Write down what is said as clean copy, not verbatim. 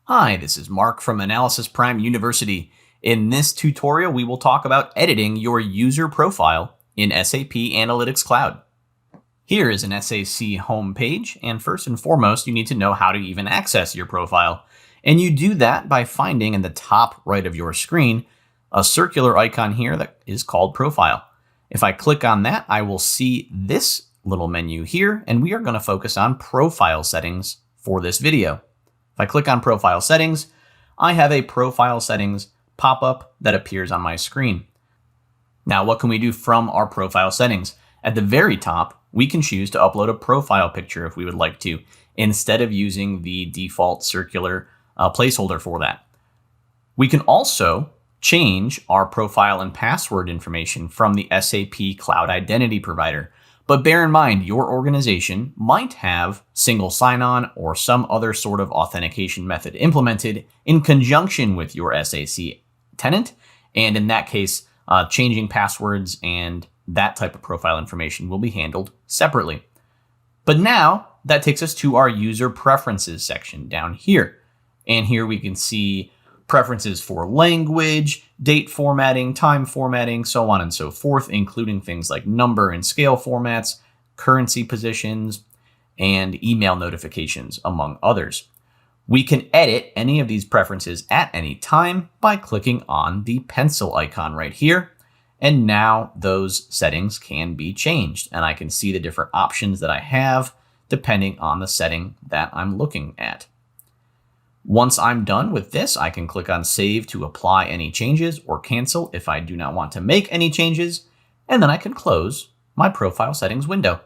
Hi, this is Mark from Analysis Prime University. In this tutorial, we will talk about editing your user profile in SAP Analytics Cloud. Here is an SAC homepage, and first and foremost, you need to know how to even access your profile. And you do that by finding in the top right of your screen a circular icon here that is called Profile. If I click on that, I will see this little menu here, and we are going to focus on profile settings for this video. If I click on Profile Settings, I have a Profile Settings pop-up that appears on my screen. Now, what can we do from our profile settings? At the very top, we can choose to upload a profile picture if we would like to, instead of using the default circular placeholder for that. We can also change our profile and password information from the SAP Cloud Identity Provider. But bear in mind, your organization might have single sign-on or some other sort of authentication method implemented in conjunction with your SAC tenant. And in that case, changing passwords and that type of profile information will be handled separately. But now that takes us to our user preferences section down here. And here we can see preferences for language, date formatting, time formatting, so on and so forth, including things like number and scale formats, currency positions, and email notifications, among others. We can edit any of these preferences at any time by clicking on the pencil icon right here. And now those settings can be changed, and I can see the different options that I have depending on the setting that I'm looking at. Once I'm done with this, I can click on Save to apply any changes or cancel if I do not want to make any changes, and then I can close my profile settings window.